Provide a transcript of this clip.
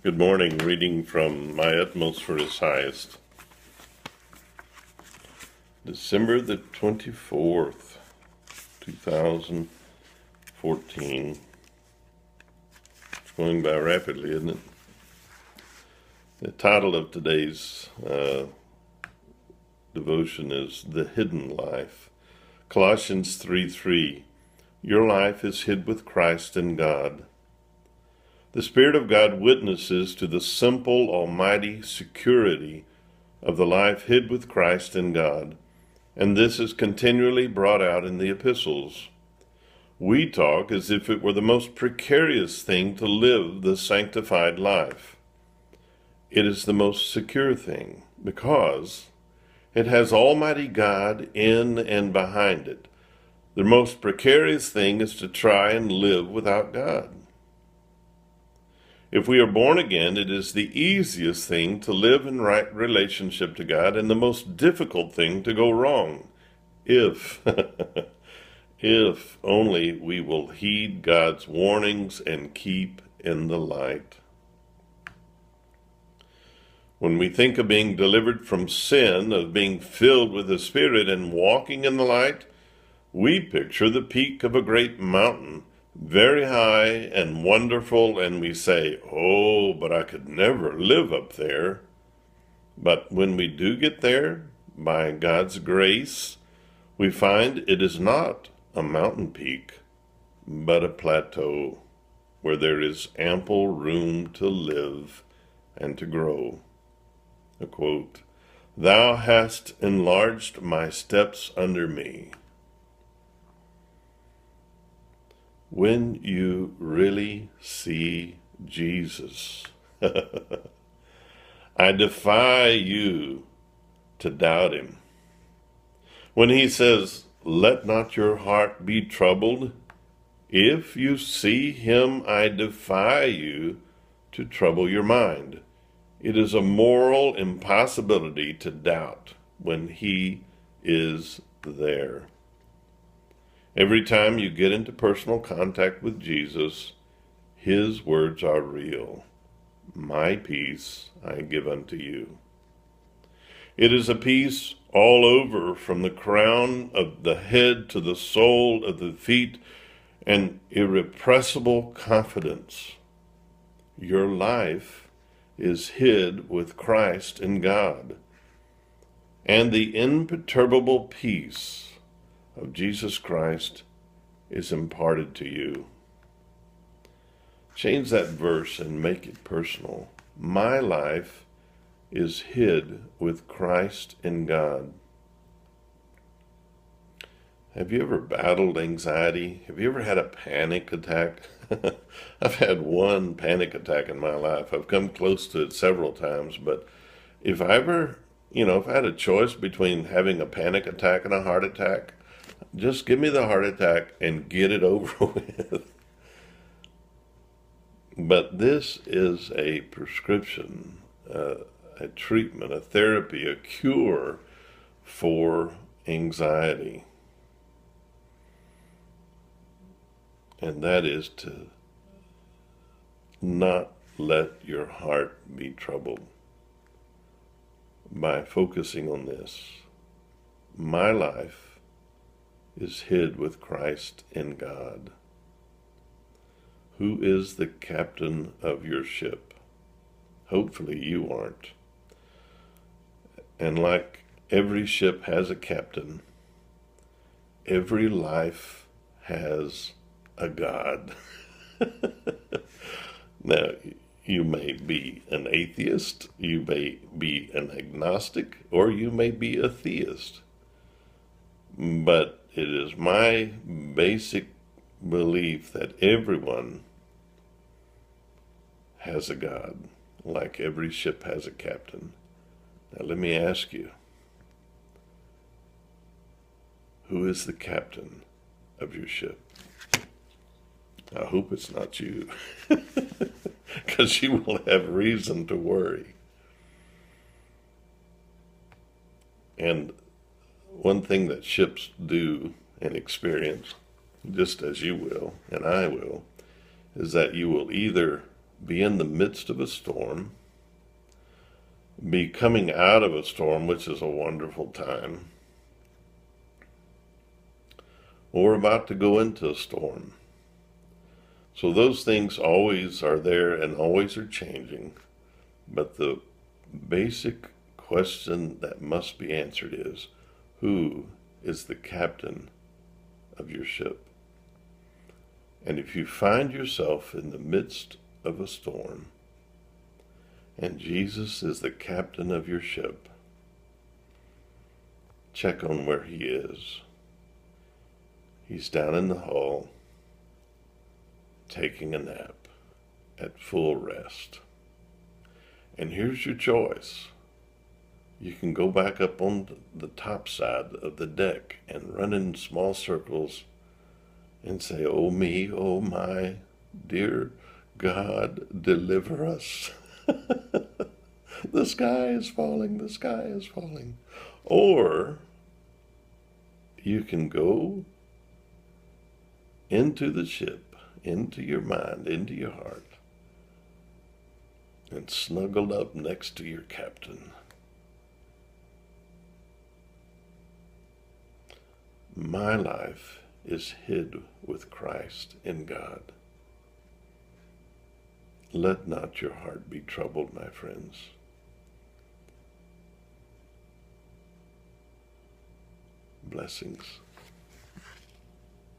Good morning, reading from My Utmost for His Highest. December the 24th, 2014. It's going by rapidly, isn't it? The title of today's devotion is The Hidden Life. Colossians 3:3. Your life is hid with Christ in God. The Spirit of God witnesses to the simple, almighty security of the life hid with Christ in God, and this is continually brought out in the epistles. We talk as if it were the most precarious thing to live the sanctified life. It is the most secure thing because it has Almighty God in and behind it. The most precarious thing is to try and live without God. If we are born again, it is the easiest thing to live in right relationship to God and the most difficult thing to go wrong, if only we will heed God's warnings and keep in the light. When we think of being delivered from sin, of being filled with the Spirit and walking in the light, we picture the peak of a great mountain, very high and wonderful, and we say, oh, but I could never live up there. But when we do get there, by God's grace, we find it is not a mountain peak, but a plateau where there is ample room to live and to grow. A quote, "Thou hast enlarged my steps under me." When you really see Jesus, I defy you to doubt him. When he says, "Let not your heart be troubled," if you see him, I defy you to trouble your mind. It is a moral impossibility to doubt when he is there. Every time you get into personal contact with Jesus, his words are real. My peace I give unto you. It is a peace all over, from the crown of the head to the sole of the feet, an irrepressible confidence. Your life is hid with Christ in God, and the imperturbable peace of Jesus Christ is imparted to you. Change that verse and make it personal. My life is hid with Christ in God. Have you ever battled anxiety? Have you ever had a panic attack? I've had one panic attack in my life. I've come close to it several times, but if I ever, if I had a choice between having a panic attack and a heart attack, just give me the heart attack and get it over with. But this is a prescription, a treatment, a therapy, a cure for anxiety. And that is to not let your heart be troubled by focusing on this. My life is hid with Christ in God. Who is the captain of your ship? Hopefully you aren't. And like every ship has a captain, every life has a God. Now, you may be an atheist, you may be an agnostic, or you may be a theist. But it is my basic belief that everyone has a God, like every ship has a captain. Now let me ask you, who is the captain of your ship? I hope it's not you, because you will have reason to worry. And one thing that ships do and experience, just as you will and I will, is that you will either be in the midst of a storm, be coming out of a storm, which is a wonderful time, or about to go into a storm. So those things always are there and always are changing. But the basic question that must be answered is, who is the captain of your ship? And if you find yourself in the midst of a storm, and Jesus is the captain of your ship, check on where he is. He's down in the hull, taking a nap, at full rest. And here's your choice. You can go back up on the top side of the deck and run in small circles and say, "Oh me, oh my, dear God, deliver us." The sky is falling, the sky is falling. Or you can go into the ship, into your mind, into your heart, and snuggle up next to your captain. My life is hid with Christ in God. Let not your heart be troubled, my friends. Blessings.